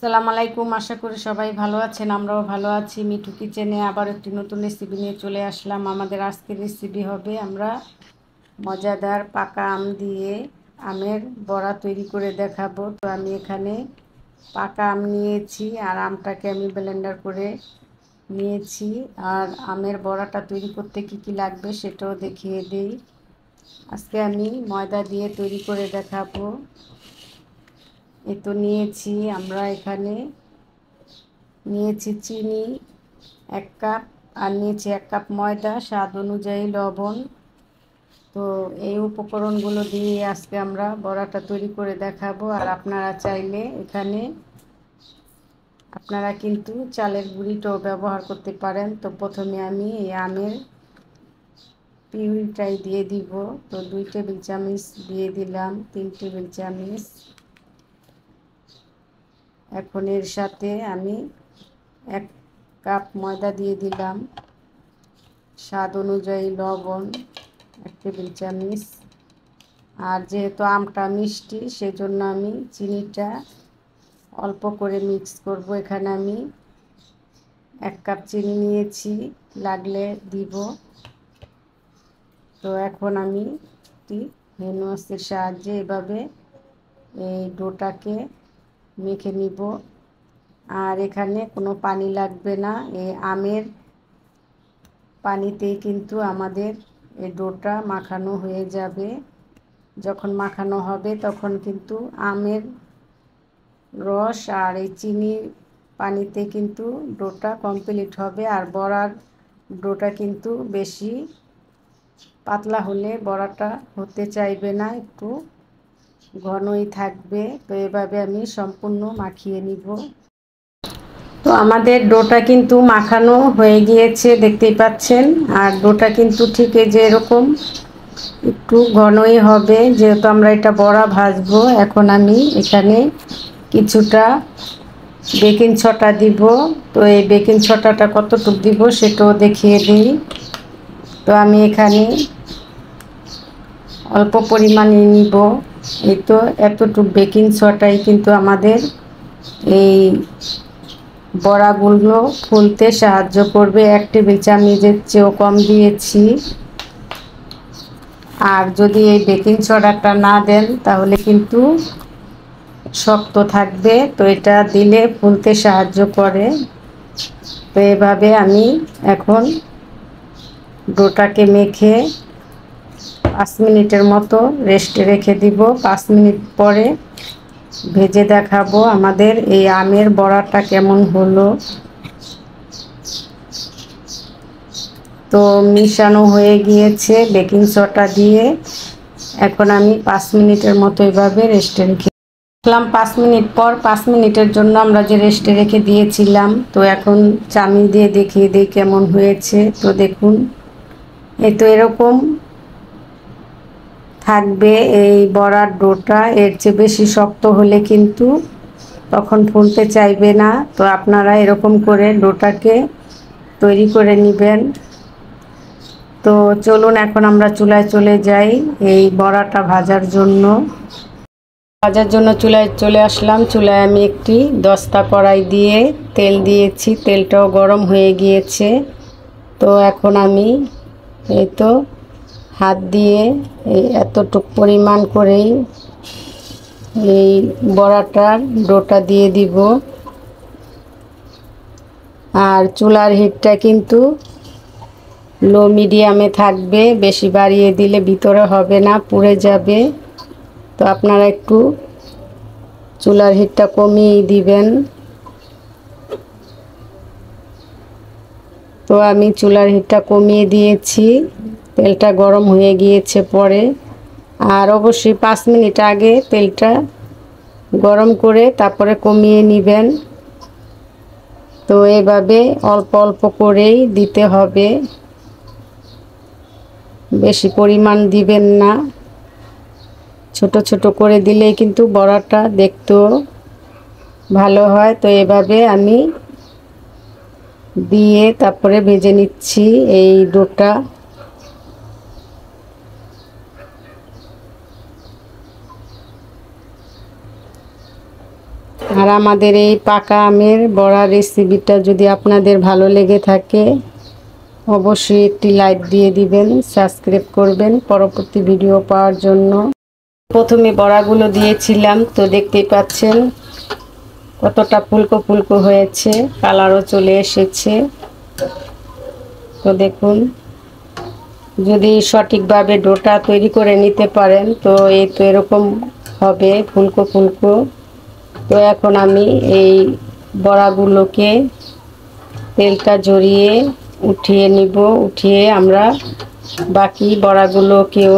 আসসালামু আলাইকুম। আশা করি সবাই ভালো আছেন, আমরাও ভালো আছি। মিঠু কিচেনে আবার একটি নতুন রেসিপি নিয়ে চলে আসলাম। আমাদের আজকের রেসিপি হবে আমরা মজাদার পাকা আম দিয়ে আমের বড়া তৈরি করে দেখাবো। তো আমি এখানে পাকা আম নিয়েছি আর আমটাকে আমি ব্লেন্ডার করে নিয়েছি। আর আমের বড়াটা তৈরি করতে কি কি লাগবে সেটাও দেখিয়ে দিই। আজকে আমি ময়দা দিয়ে তৈরি করে দেখাবো। এই তো নিয়েছি আমরা এখানে নিয়েছি চিনি 1 কাপ, আর নিয়েছি 1 কাপ ময়দা, স্বাদ অনুযায়ী লবণ। তো এই উপকরণগুলো দিয়ে আজকে আমরা বড়াটা তৈরি করে দেখাবো। আর আপনারা চাইলে এখানে আপনারা কিন্তু চালের গুঁড়িটাও ব্যবহার করতে পারেন। তো প্রথমে আমি এই আমের পিউরিটাই দিয়ে দিব। তো 2 টেবিল চামচ দিয়ে দিলাম, 3 টেবিল চামচ। এখন এর সাথে আমি 1 কাপ ময়দা দিয়ে দিলাম, স্বাদ অনুযায়ী লবণ 1 টেবিল চামচ। আর যেহেতু আমটা মিষ্টি সেজন্য আমি চিনিটা অল্প করে মিক্স করব। এখানে আমি 1 কাপ চিনি নিয়েছি, লাগলে দিব। তো এখন আমি একটি হ্যান্ডওয়াশের সাহায্যে এভাবে এই ডোটাকে মেখে নিব। আর এখানে কোনো পানি লাগবে না, এই আমের পানিতেই কিন্তু আমাদের এই ডোটা মাখানো হয়ে যাবে। যখন মাখানো হবে তখন কিন্তু আমের রস আর এই চিনির পানিতে কিন্তু ডোটা কমপ্লিট হবে। আর বড়ার ডোটা কিন্তু বেশি পাতলা হলে বড়াটা হতে চাইবে না, একটু ঘনই থাকবে। তো এভাবে আমি সম্পূর্ণ মাখিয়ে নিব। তো আমাদের ডোটা কিন্তু মাখানো হয়ে গিয়েছে, দেখতেই পাচ্ছেন। আর ডোটা কিন্তু ঠিক এই যে এরকম একটু ঘনই হবে, যেহেতু আমরা এটা বড়া ভাজবো। এখন আমি এখানে কিছুটা বেকিং সোডা দিব। তো এই বেকিং সোডাটা কতটুকু দিব সেটাও দেখিয়ে দিই। তো আমি এখানে অল্প পরিমাণে নিব। এই তো এতটুকু বেকিং সোডাই কিন্তু আমাদের এই বড়াগুলো ফুলতে সাহায্য করবে। 1 টেবিল চামচের চেয়েও কম দিয়েছি। আর যদি এই বেকিং সোডাটা না দেন তাহলে কিন্তু শক্ত থাকবে। তো এটা দিলে ফুলতে সাহায্য করে। তো এভাবে আমি এখন ডোটাকে মেখে 5 মিনিটের মতো রেস্টে রেখে দিব। 5 মিনিট পরে ভেজে দেখাবো আমাদের এই আমের বড়াটা কেমন হলো। তো মিশানো হয়ে গিয়েছে বেকিং সোডা দিয়ে। এখন আমি 5 মিনিটের মতো এভাবে রেস্টে রেখে দিলাম। 5 মিনিট পর 5 মিনিটের জন্য আমরা যে রেস্টে রেখে দিয়েছিলাম। তো এখন চামিচ দিয়ে দেখিয়ে দিই কেমন হয়েছে। তো দেখুন, এই তো এরকম থাকবে এই বড়ার ডোটা। এর চেয়ে বেশি শক্ত হলে কিন্তু তখন ফুলতে চাইবে না। তো আপনারা এরকম করে ডোটাকে তৈরি করে নেবেন। তো চলুন এখন আমরা চুলায় চলে যাই এই বড়াটা ভাজার জন্য। চুলায় চলে আসলাম। চুলায় আমি একটি দস্তা কড়াই দিয়ে তেল দিয়েছি, তেলটাও গরম হয়ে গিয়েছে। তো এখন আমি এই তো হাত দিয়ে এই এতটুকু পরিমাণ করেই এই বড়াটার ডোটা দিয়ে দিব। আর চুলার হিটটা কিন্তু লো মিডিয়ামে থাকবে, বেশি বাড়িয়ে দিলে ভিতরে হবে না, পুড়ে যাবে। তো আপনারা একটু চুলার হিটটা কমিয়ে দিবেন। তো আমি চুলার হিটটা কমিয়ে দিয়েছি, তেলটা গরম হয়ে গিয়েছে পরে। আর অবশ্যই 5 মিনিট আগে তেলটা গরম করে তারপরে কমিয়ে নেবেন। তো এভাবে অল্প অল্প করেই দিতে হবে, বেশি পরিমাণ দিবেন না। ছোট ছোট করে দিলেই কিন্তু বড়াটা দেখতেও ভালো হয়। তো এভাবে আমি দিয়ে তারপরে ভেজে নিচ্ছি এই ডোটা। আর আমাদের এই পাকা আমের বড়া রেসিপিটা যদি আপনাদের ভালো লেগে থাকে অবশ্যই একটি লাইক দিয়ে দিবেন, সাবস্ক্রাইব করবেন পরবর্তী ভিডিও পাওয়ার জন্য। প্রথমে বড়াগুলো দিয়েছিলাম, তো দেখতেই পাচ্ছেন কতটা ফুলকো ফুলকো হয়েছে, কালারও চলে এসেছে। তো দেখুন, যদি সঠিকভাবে ডোটা তৈরি করে নিতে পারেন তো এই তো এরকম হবে ফুলকো ফুলকো। তো এখন আমি এই বড়াগুলোকে তেলটা ঝরিয়ে উঠিয়ে নিব, উঠিয়ে আমরা বাকি বড়াগুলোকেও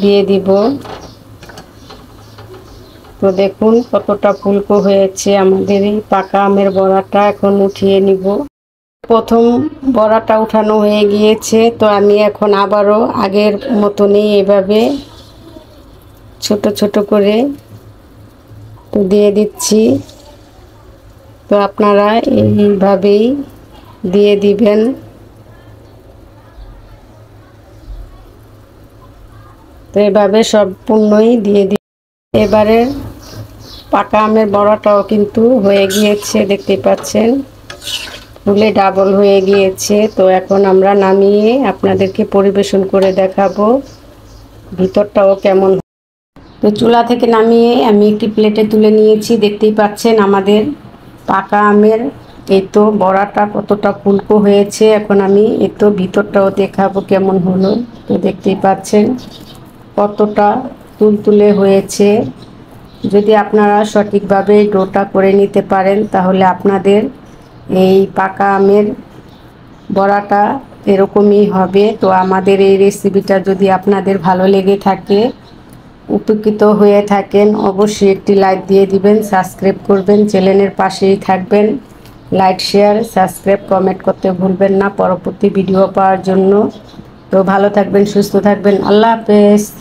দিয়ে দিব। তো দেখুন কতটা ফুলকো হয়েছে আমাদের এই পাকা আমের বড়াটা। এখন উঠিয়ে নিব। প্রথম বড়াটা উঠানো হয়ে গিয়েছে, তো আমি এখন আবারও আগের মতনই এভাবে ছোট ছোট করে দিয়ে দিচ্ছি। তো আপনারা এইভাবেই দিয়ে দিবেন। তো এভাবে সম্পূর্ণই দিয়ে দিই। এবারে পাকা আমের বড়াটাও কিন্তু হয়ে গিয়েছে, দেখতে পাচ্ছেন ফুলে ডাবল হয়ে গিয়েছে। তো এখন আমরা নামিয়ে আপনাদেরকে পরিবেশন করে দেখাবো ভিতরটাও কেমন। তো চুলা থেকে নামিয়ে আমি একটি প্লেটে তুলে নিয়েছি। দেখতেই পাচ্ছেন আমাদের পাকা আমের এই তো বড়াটা কতটা ফুলকো হয়েছে। এখন আমি এই তো ভিতরটাও দেখাবো কেমন হলো। তো দেখতেই পাচ্ছেন কতটা তুলতুলে হয়েছে। যদি আপনারা সঠিকভাবে ডোটা করে নিতে পারেন তাহলে আপনাদের এই পাকা আমের বড়াটা এরকমই হবে। তো আমাদের এই রেসিপিটা যদি আপনাদের ভালো লেগে থাকে, উপকৃত হয়ে থাকেন, অবশ্যই একটি লাইক দিয়ে দিবেন, সাবস্ক্রাইব করবেন, চ্যানেলের পাশেই থাকবেন। লাইক, শেয়ার, সাবস্ক্রাইব, কমেন্ট করতে ভুলবেন না পরবর্তী ভিডিও পাওয়ার জন্য। তো ভালো থাকবেন, সুস্থ থাকবেন। আল্লাহ হাফেজ।